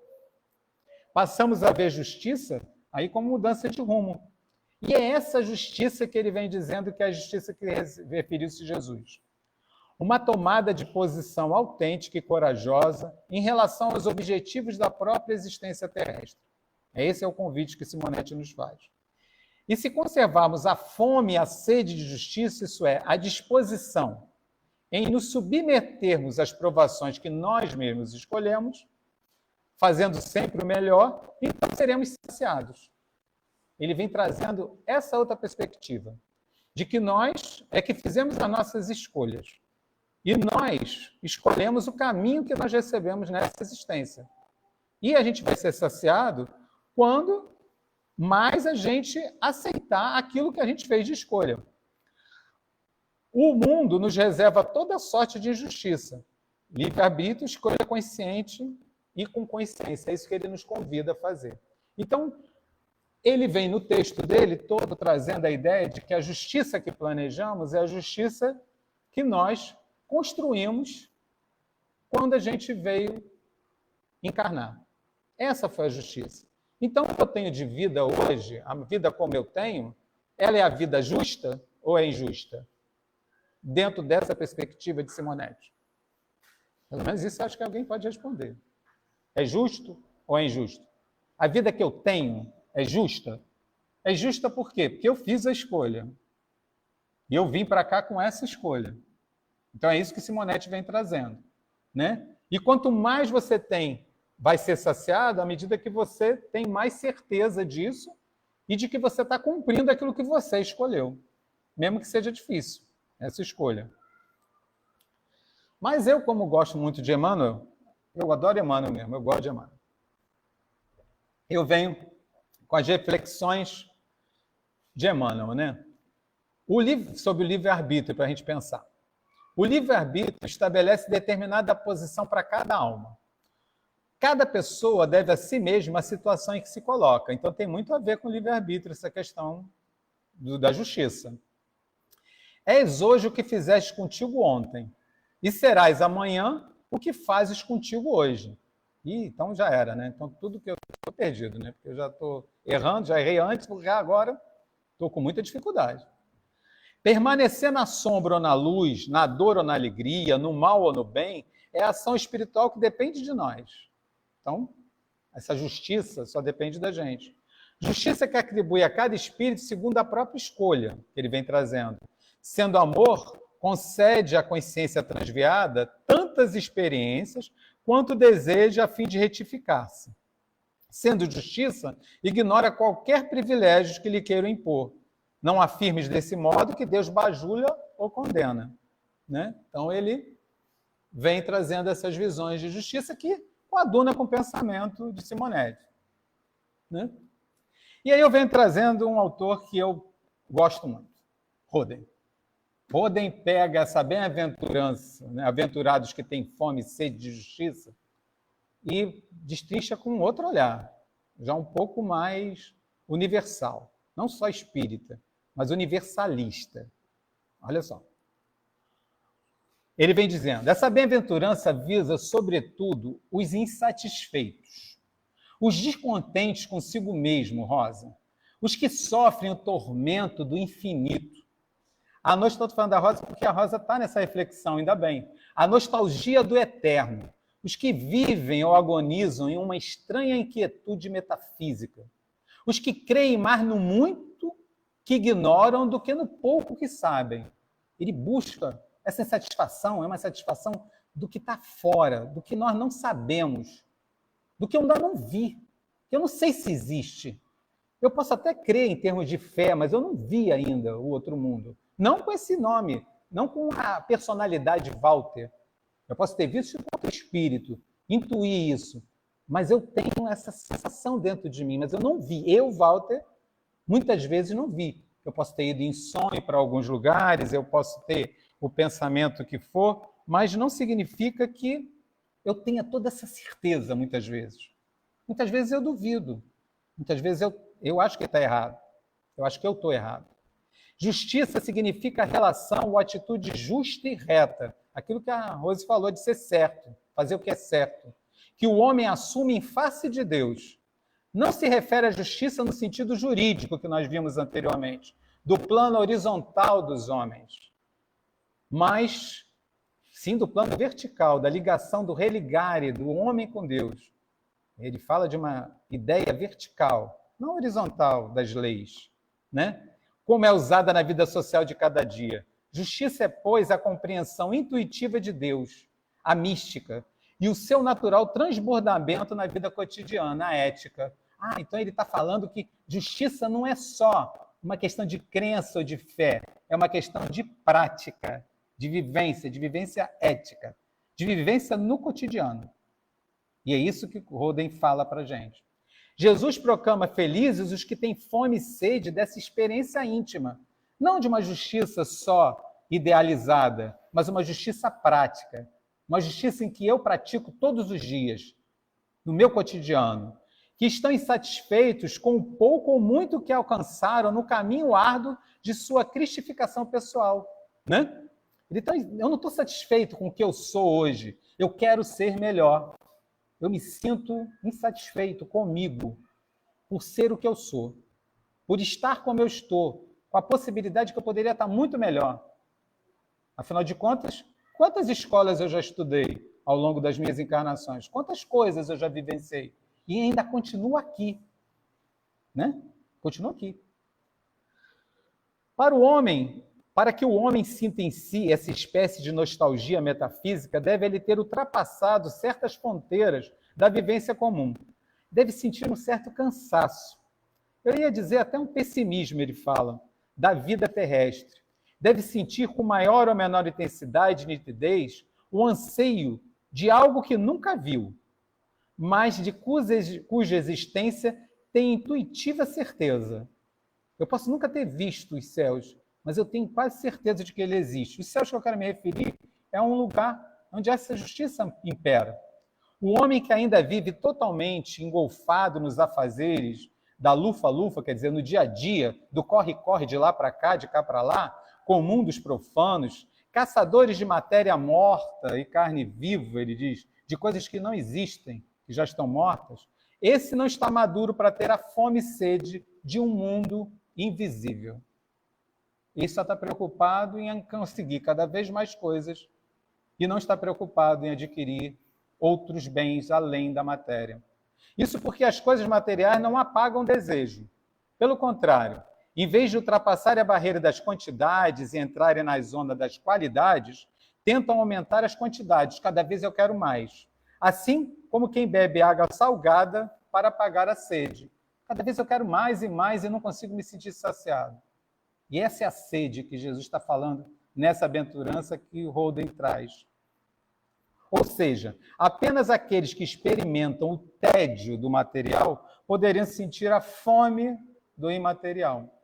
Passamos a ver justiça aí como mudança de rumo. E é essa justiça que ele vem dizendo que é a justiça que referiu-se Jesus. Uma tomada de posição autêntica e corajosa em relação aos objetivos da própria existência terrestre. Esse é o convite que Simonetti nos faz. E se conservarmos a fome e a sede de justiça, isso é, a disposição em nos submetermos às provações que nós mesmos escolhemos, fazendo sempre o melhor, então seremos saciados. Ele vem trazendo essa outra perspectiva, de que nós é que fizemos as nossas escolhas. E nós escolhemos o caminho que nós recebemos nessa existência. E a gente vai ser saciado quando mais a gente aceitar aquilo que a gente fez de escolha. O mundo nos reserva toda sorte de injustiça. Livre-arbítrio, escolha consciente e com consciência. É isso que ele nos convida a fazer. Então, ele vem no texto dele todo trazendo a ideia de que a justiça que planejamos é a justiça que nós construímos quando a gente veio encarnar. Essa foi a justiça. Então, o que eu tenho de vida hoje, a vida como eu tenho, ela é a vida justa ou é injusta? Dentro dessa perspectiva de Simonetti. Pelo menos isso eu acho que alguém pode responder. É justo ou é injusto? A vida que eu tenho é justa? É justa por quê? Porque eu fiz a escolha. E eu vim para cá com essa escolha. Então é isso que Simonetti vem trazendo, né? E quanto mais você tem, vai ser saciado à medida que você tem mais certeza disso e de que você está cumprindo aquilo que você escolheu, mesmo que seja difícil essa escolha. Mas eu, como gosto muito de Emmanuel, eu adoro Emmanuel mesmo, eu gosto de Emmanuel. Eu venho com as reflexões de Emmanuel, né? Sobre o livre-arbítrio, para a gente pensar. O livre-arbítrio estabelece determinada posição para cada alma. Cada pessoa deve a si mesma a situação em que se coloca. Então, tem muito a ver com o livre-arbítrio, essa questão da justiça. És hoje o que fizeste contigo ontem, e serás amanhã o que fazes contigo hoje. Ih, então já era, né? Então, tudo que eu estou perdido, né? Porque eu já estou errando, já errei antes, porque agora estou com muita dificuldade. Permanecer na sombra ou na luz, na dor ou na alegria, no mal ou no bem, é a ação espiritual que depende de nós. Então, essa justiça só depende da gente. Justiça que atribui a cada espírito segundo a própria escolha que ele vem trazendo. Sendo amor, concede à consciência transviada tantas experiências quanto deseja a fim de retificar-se. Sendo justiça, ignora qualquer privilégio que lhe queiram impor. Não afirmes desse modo que Deus bajula ou condena, né? Então, ele vem trazendo essas visões de justiça que coaduna com o pensamento de Simonetti, né? E aí eu venho trazendo um autor que eu gosto muito, Roden. Rodem pega essa bem-aventurança, né? Aventurados que têm fome e sede de justiça, e destrincha com outro olhar, já um pouco mais universal, não só espírita, mas universalista. Olha só. Ele vem dizendo, essa bem-aventurança visa, sobretudo, os insatisfeitos, os descontentes consigo mesmo, Rosa, os que sofrem o tormento do infinito. A estou falando da Rosa porque a Rosa está nessa reflexão, ainda bem. A nostalgia do eterno, os que vivem ou agonizam em uma estranha inquietude metafísica, os que creem mais no muito que ignoram do que no pouco que sabem. Ele busca essa insatisfação, é uma satisfação do que está fora, do que nós não sabemos, do que eu ainda não vi, que eu não sei se existe. Eu posso até crer em termos de fé, mas eu não vi ainda o outro mundo. Não com esse nome, não com a personalidade Walter. Eu posso ter visto com o espírito, intuir isso, mas eu tenho essa sensação dentro de mim, mas eu não vi. Eu, Walter, muitas vezes não vi. Eu posso ter ido em sonho para alguns lugares, eu posso ter o pensamento que for, mas não significa que eu tenha toda essa certeza, muitas vezes. Muitas vezes eu duvido. Muitas vezes eu acho que está errado. Eu acho que eu estou errado. Justiça significa relação ou atitude justa e reta. Aquilo que a Rose falou de ser certo, fazer o que é certo. Que o homem assume em face de Deus. Não se refere à justiça no sentido jurídico que nós vimos anteriormente, do plano horizontal dos homens, mas sim do plano vertical, da ligação do religare do homem com Deus. Ele fala de uma ideia vertical, não horizontal das leis, né? Como é usada na vida social de cada dia. Justiça é, pois, a compreensão intuitiva de Deus, a mística, e o seu natural transbordamento na vida cotidiana, a ética. Então ele está falando que justiça não é só uma questão de crença ou de fé, é uma questão de prática, de vivência ética, de vivência no cotidiano. E é isso que Roden fala para a gente. Jesus proclama felizes os que têm fome e sede dessa experiência íntima, não de uma justiça só idealizada, mas uma justiça prática, uma justiça em que eu pratico todos os dias, no meu cotidiano, que estão insatisfeitos com o pouco ou muito que alcançaram no caminho árduo de sua cristificação pessoal, né? Então, eu não estou satisfeito com o que eu sou hoje, eu quero ser melhor. Eu me sinto insatisfeito comigo por ser o que eu sou, por estar como eu estou, com a possibilidade que eu poderia estar muito melhor. Afinal de contas, quantas escolas eu já estudei ao longo das minhas encarnações? Quantas coisas eu já vivenciei? E ainda continuo aqui, né? Continuo aqui. Para que o homem sinta em si essa espécie de nostalgia metafísica, deve ele ter ultrapassado certas fronteiras da vivência comum. Deve sentir um certo cansaço. Eu ia dizer até um pessimismo, ele fala, da vida terrestre. Deve sentir com maior ou menor intensidade e nitidez o anseio de algo que nunca viu, mas de cuja existência tem intuitiva certeza. Eu posso nunca ter visto os céus, mas eu tenho quase certeza de que ele existe. Os céus que eu quero me referir é um lugar onde essa justiça impera. O homem que ainda vive totalmente engolfado nos afazeres da lufa-lufa, quer dizer, no dia a dia, do corre-corre de lá para cá, de cá para lá, comum dos profanos, caçadores de matéria morta e carne viva, ele diz, de coisas que não existem, que já estão mortas, esse não está maduro para ter a fome e sede de um mundo invisível. Ele só está preocupado em conseguir cada vez mais coisas e não está preocupado em adquirir outros bens além da matéria. Isso porque as coisas materiais não apagam o desejo. Pelo contrário, em vez de ultrapassar a barreira das quantidades e entrarem na zona das qualidades, tentam aumentar as quantidades. Cada vez eu quero mais. Assim como quem bebe água salgada para apagar a sede. Cada vez eu quero mais e não consigo me sentir saciado. E essa é a sede que Jesus está falando nessa bem-aventurança que o Roden traz. Ou seja, apenas aqueles que experimentam o tédio do material poderiam sentir a fome do imaterial,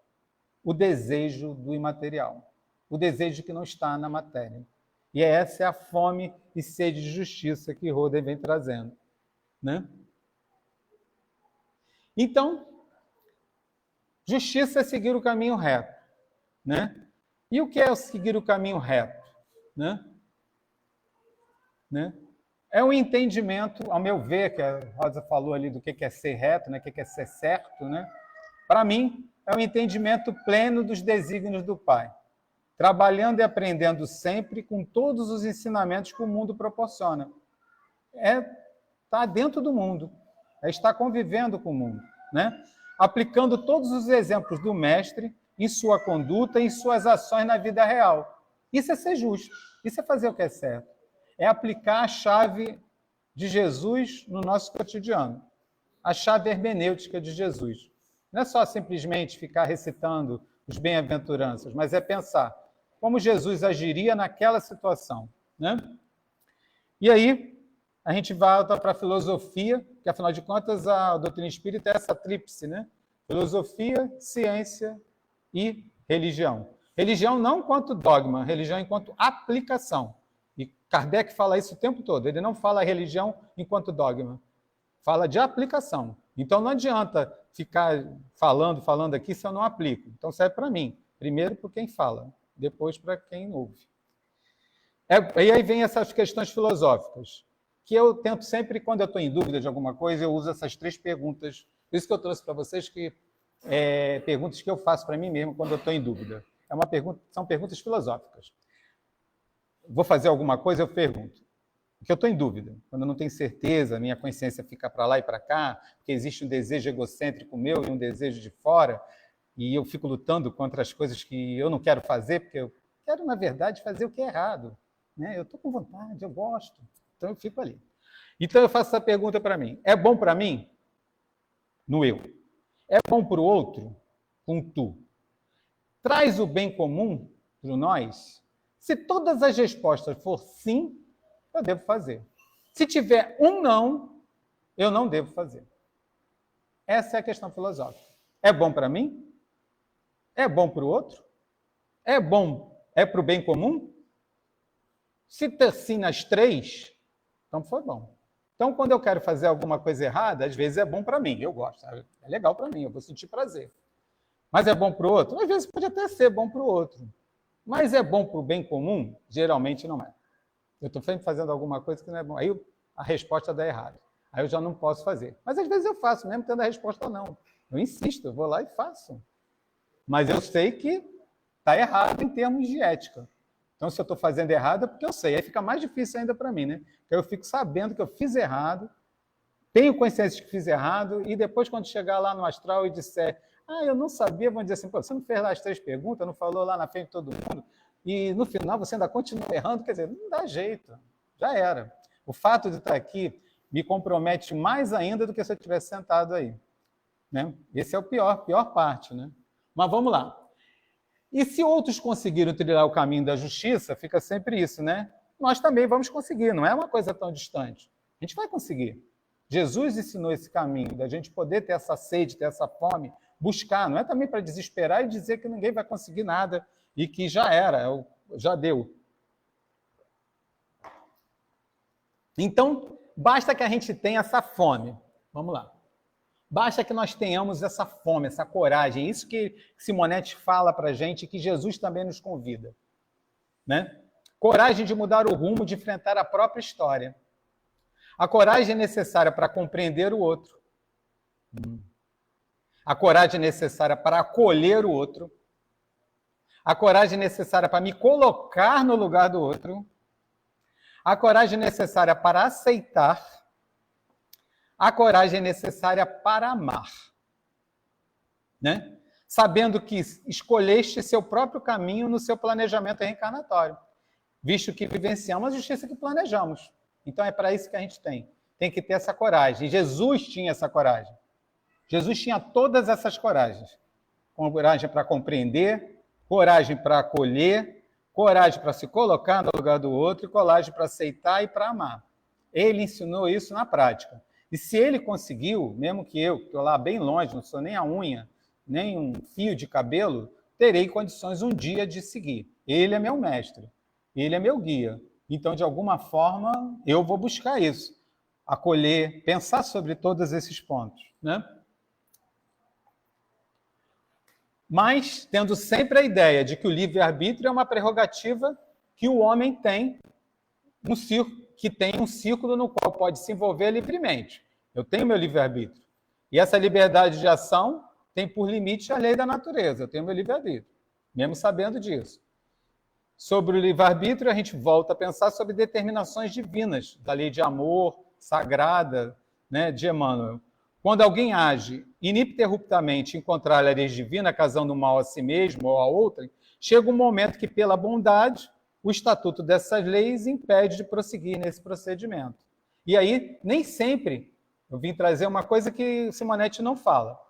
o desejo do imaterial. o desejo que não está na matéria. E essa é a fome e sede de justiça que Roden vem trazendo, né? Então, justiça é seguir o caminho reto, né? E o que é seguir o caminho reto, né? É um entendimento, ao meu ver, que a Rosa falou ali do que é ser reto, né? O que é ser certo, né? Para mim, é um entendimento pleno dos desígnios do Pai, trabalhando e aprendendo sempre com todos os ensinamentos que o mundo proporciona. É estar dentro do mundo, é estar convivendo com o mundo, né? Aplicando todos os exemplos do Mestre em sua conduta e em suas ações na vida real. Isso é ser justo, isso é fazer o que é certo. É aplicar a chave de Jesus no nosso cotidiano, a chave hermenêutica de Jesus. Não é só simplesmente ficar recitando os bem-aventuranças, mas é pensar como Jesus agiria naquela situação, né? E aí, a gente volta para a filosofia, que afinal de contas a doutrina espírita é essa tríplice, né? Filosofia, ciência e religião. Religião não enquanto dogma, religião enquanto aplicação. E Kardec fala isso o tempo todo, ele não fala religião enquanto dogma, fala de aplicação. Então não adianta ficar falando aqui se eu não aplico. Então serve para mim, primeiro para quem fala, depois para quem ouve. E aí vem essas questões filosóficas, que eu tento sempre, quando eu estou em dúvida de alguma coisa, eu uso essas 3 perguntas. Por isso que eu trouxe para vocês que perguntas que eu faço para mim mesmo quando eu estou em dúvida. São perguntas filosóficas. Vou fazer alguma coisa, eu pergunto. Porque eu estou em dúvida. Quando eu não tenho certeza, minha consciência fica para lá e para cá, porque existe um desejo egocêntrico meu e um desejo de fora, e eu fico lutando contra as coisas que eu não quero fazer, porque eu quero, na verdade, fazer o que é errado. Né? Eu estou com vontade, eu gosto. Então eu fico ali. Então eu faço essa pergunta para mim. É bom para mim? No eu. É bom para o outro? Com tu. Traz o bem comum para nós? Se todas as respostas for sim, eu devo fazer. Se tiver um não, eu não devo fazer. Essa é a questão filosófica. É bom para mim? É bom para o outro? É bom? É para o bem comum? Se ter sim nas 3, então foi bom. Então, quando eu quero fazer alguma coisa errada, às vezes é bom para mim, eu gosto, sabe? É legal para mim, eu vou sentir prazer. Mas é bom para o outro? Às vezes pode até ser bom para o outro. Mas é bom para o bem comum? Geralmente não é. Eu estou sempre fazendo alguma coisa que não é bom. Aí a resposta dá errado. Aí eu já não posso fazer. Mas às vezes eu faço, mesmo tendo a resposta não. Eu insisto, eu vou lá e faço. Mas eu sei que está errado em termos de ética. Então, se eu estou fazendo errado, é porque eu sei. Aí fica mais difícil ainda para mim, né? Porque eu fico sabendo que eu fiz errado, tenho consciência de que fiz errado, e depois, quando chegar lá no astral e disser, eu não sabia, vão dizer assim, pô, você não fez lá as 3 perguntas, não falou lá na frente de todo mundo, e no final você ainda continua errando, quer dizer, não dá jeito, já era. O fato de estar aqui me compromete mais ainda do que se eu tivesse sentado aí. Né? Esse é o pior parte, né? Mas vamos lá. E se outros conseguiram trilhar o caminho da justiça, fica sempre isso, né? Nós também vamos conseguir, não é uma coisa tão distante. A gente vai conseguir. Jesus ensinou esse caminho, da gente poder ter essa sede, ter essa fome, buscar. Não é também para desesperar e dizer que ninguém vai conseguir nada e que já era, já deu. Então, basta que a gente tenha essa fome. Vamos lá. Basta que nós tenhamos essa fome, essa coragem. É isso que Simonetti fala para a gente e que Jesus também nos convida. Né? Coragem de mudar o rumo, de enfrentar a própria história. A coragem é necessária para compreender o outro. A coragem é necessária para acolher o outro. A coragem é necessária para me colocar no lugar do outro. A coragem é necessária para aceitar. A coragem é necessária para amar. Né? Sabendo que escolheste seu próprio caminho no seu planejamento reencarnatório, visto que vivenciamos a justiça que planejamos. Então é para isso que a gente tem. Tem que ter essa coragem. E Jesus tinha essa coragem. Jesus tinha todas essas coragens. Coragem para compreender, coragem para acolher, coragem para se colocar no lugar do outro e coragem para aceitar e para amar. Ele ensinou isso na prática. E se ele conseguiu, mesmo que eu, que estou lá bem longe, não sou nem a unha, nem um fio de cabelo terei condições um dia de seguir. Ele é meu mestre, ele é meu guia. Então, de alguma forma, eu vou buscar isso, acolher, pensar sobre todos esses pontos, né? Mas tendo sempre a ideia de que o livre-arbítrio é uma prerrogativa que o homem tem, que tem um círculo no qual pode se envolver livremente. Eu tenho meu livre-arbítrio. E essa liberdade de ação tem por limite a lei da natureza. Eu tenho meu livre-arbítrio, mesmo sabendo disso. Sobre o livre-arbítrio, a gente volta a pensar sobre determinações divinas, da lei de amor sagrada, né, de Emmanuel. Quando alguém age ininterruptamente em contrário à lei divina, causando mal a si mesmo ou a outrem, chega um momento que, pela bondade, o estatuto dessas leis impede de prosseguir nesse procedimento. E aí, nem sempre, eu vim trazer uma coisa que Simonetti não fala,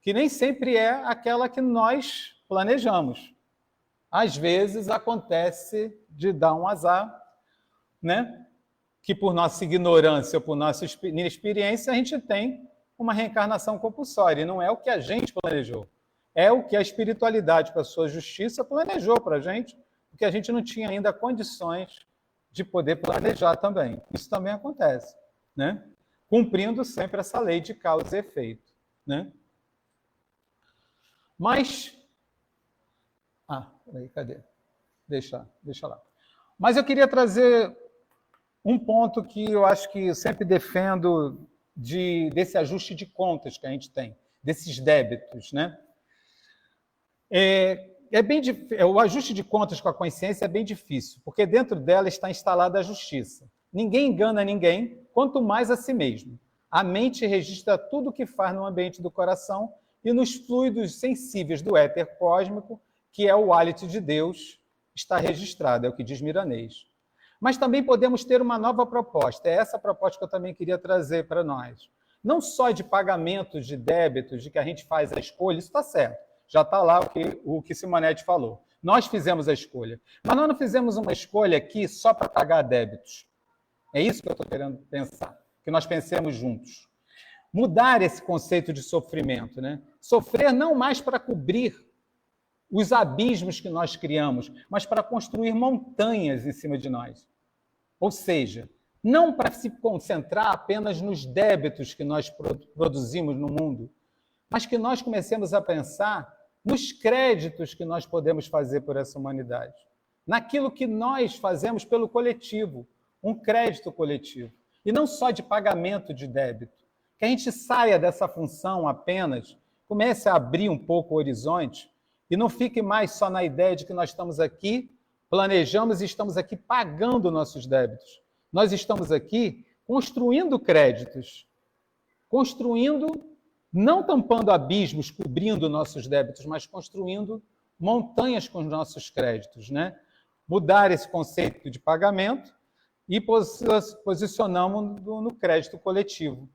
que nem sempre é aquela que nós planejamos. Às vezes acontece de dar um azar, né? Que por nossa ignorância ou por nossa inexperiência a gente tem uma reencarnação compulsória. E não é o que a gente planejou. É o que a espiritualidade, com a sua justiça, planejou para a gente, porque a gente não tinha ainda condições de poder planejar também. Isso também acontece, né? Cumprindo sempre essa lei de causa e efeito, né? Mas... peraí, cadê? Deixa lá. Mas eu queria trazer um ponto que eu acho que eu sempre defendo desse ajuste de contas que a gente tem, desses débitos, né? O ajuste de contas com a consciência é bem difícil, porque dentro dela está instalada a justiça. Ninguém engana ninguém, quanto mais a si mesmo. A mente registra tudo o que faz no ambiente do coração e nos fluidos sensíveis do éter cósmico, que é o hálito de Deus, está registrado, é o que diz Miranês. Mas também podemos ter uma nova proposta, é essa proposta que eu também queria trazer para nós. Não só de pagamentos de débitos, de que a gente faz a escolha, isso está certo, já está lá o que Simonetti falou. Nós fizemos a escolha, mas nós não fizemos uma escolha aqui só para pagar débitos. É isso que eu estou querendo pensar, que nós pensemos juntos. Mudar esse conceito de sofrimento, né? Sofrer não mais para cobrir os abismos que nós criamos, mas para construir montanhas em cima de nós. Ou seja, não para se concentrar apenas nos débitos que nós produzimos no mundo, mas que nós comecemos a pensar nos créditos que nós podemos fazer por essa humanidade, naquilo que nós fazemos pelo coletivo, um crédito coletivo, e não só de pagamento de débito. Que a gente saia dessa função apenas, comece a abrir um pouco o horizonte, e não fique mais só na ideia de que nós estamos aqui, planejamos e estamos aqui pagando nossos débitos. Nós estamos aqui construindo créditos, construindo, não tampando abismos, cobrindo nossos débitos, mas construindo montanhas com os nossos créditos, né? Mudar esse conceito de pagamento e posicionamos no crédito coletivo.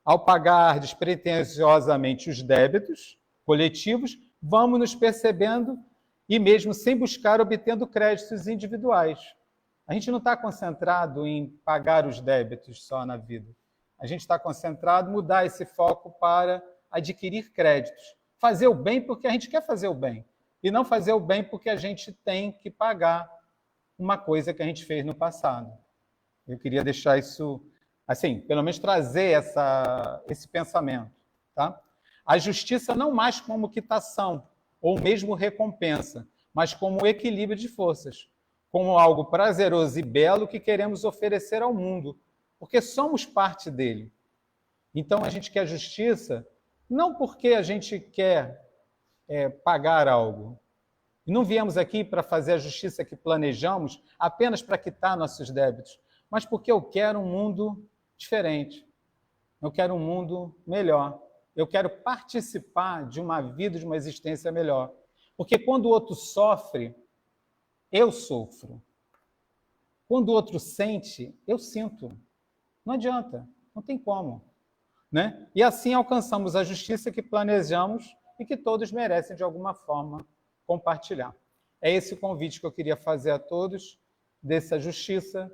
Ao pagar despretensiosamente os débitos coletivos, vamos nos percebendo e mesmo sem buscar, obtendo créditos individuais. A gente não está concentrado em pagar os débitos só na vida. A gente está concentrado em mudar esse foco para adquirir créditos. Fazer o bem porque a gente quer fazer o bem. E não fazer o bem porque a gente tem que pagar uma coisa que a gente fez no passado. Eu queria deixar isso, assim, pelo menos trazer esse pensamento, tá? A justiça não mais como quitação, ou mesmo recompensa, mas como equilíbrio de forças, como algo prazeroso e belo que queremos oferecer ao mundo, porque somos parte dele. Então, a gente quer justiça não porque a gente quer pagar algo. Não viemos aqui para fazer a justiça que planejamos apenas para quitar nossos débitos, mas porque eu quero um mundo diferente. Eu quero um mundo melhor. Eu quero participar de uma vida, de uma existência melhor. Porque quando o outro sofre, eu sofro. Quando o outro sente, eu sinto. Não adianta, não tem como. Né? E assim alcançamos a justiça que planejamos e que todos merecem, de alguma forma, compartilhar. É esse o convite que eu queria fazer a todos, dessa justiça,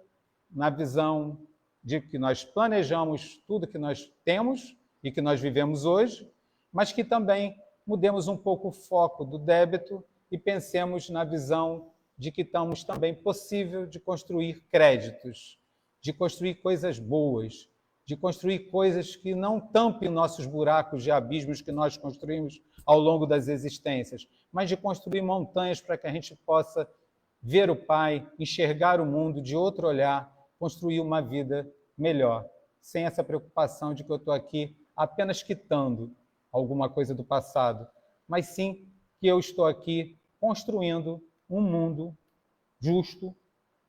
na visão de que nós planejamos tudo que nós temos e que nós vivemos hoje, mas que também mudemos um pouco o foco do débito e pensemos na visão de que estamos também possível de construir créditos, de construir coisas boas, de construir coisas que não tampem nossos buracos de abismos que nós construímos ao longo das existências, mas de construir montanhas para que a gente possa ver o Pai, enxergar o mundo de outro olhar, construir uma vida melhor, sem essa preocupação de que eu estou aqui apenas quitando alguma coisa do passado, mas sim que eu estou aqui construindo um mundo justo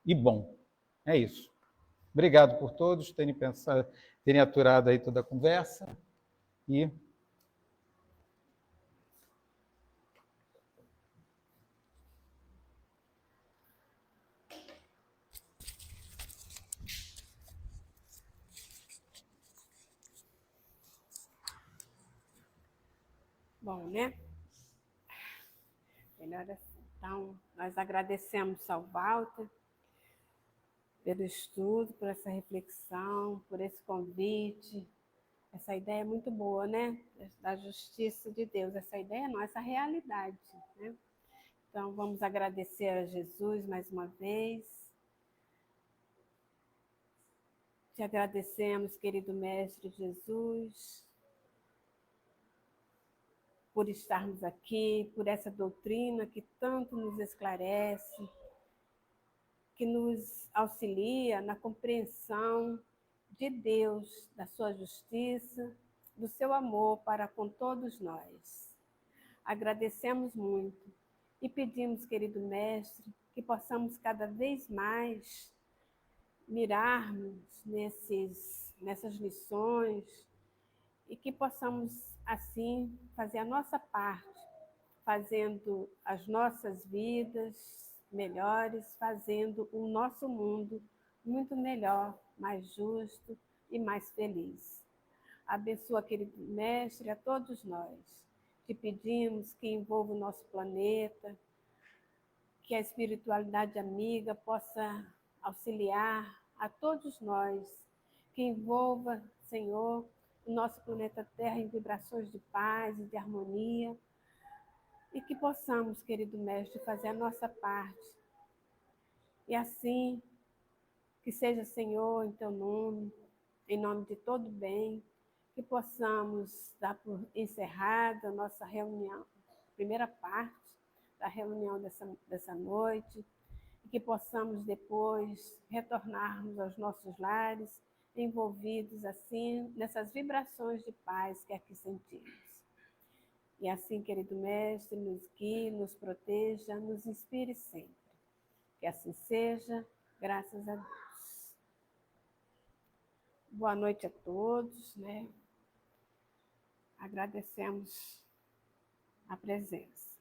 e bom. É isso. Obrigado por todos terem aturado aí toda a conversa e Bom, né? Melhor assim. Então, nós agradecemos ao Walter pelo estudo, por essa reflexão, por esse convite. Essa ideia é muito boa, né? Da justiça de Deus. Essa ideia é nossa realidade, né? Então, vamos agradecer a Jesus mais uma vez. Te agradecemos, querido Mestre Jesus, por estarmos aqui, por essa doutrina que tanto nos esclarece, que nos auxilia na compreensão de Deus, da sua justiça, do seu amor para com todos nós. Agradecemos muito e pedimos, querido Mestre, que possamos cada vez mais mirarmos nessas lições e que possamos, assim, fazer a nossa parte, fazendo as nossas vidas melhores, fazendo o nosso mundo muito melhor, mais justo e mais feliz. Abençoa, querido Mestre, a todos nós. Te pedimos que envolva o nosso planeta, que a espiritualidade amiga possa auxiliar a todos nós, que envolva, Senhor, o nosso planeta Terra em vibrações de paz e de harmonia, e que possamos, querido Mestre, fazer a nossa parte. E assim, que seja, Senhor, em Teu nome, em nome de todo bem, que possamos dar por encerrada a nossa reunião, primeira parte da reunião dessa noite, e que possamos depois retornarmos aos nossos lares, envolvidos assim nessas vibrações de paz que aqui sentimos. E assim, querido Mestre, nos guie, nos proteja, nos inspire sempre. Que assim seja, graças a Deus. Boa noite a todos, né? Agradecemos a presença.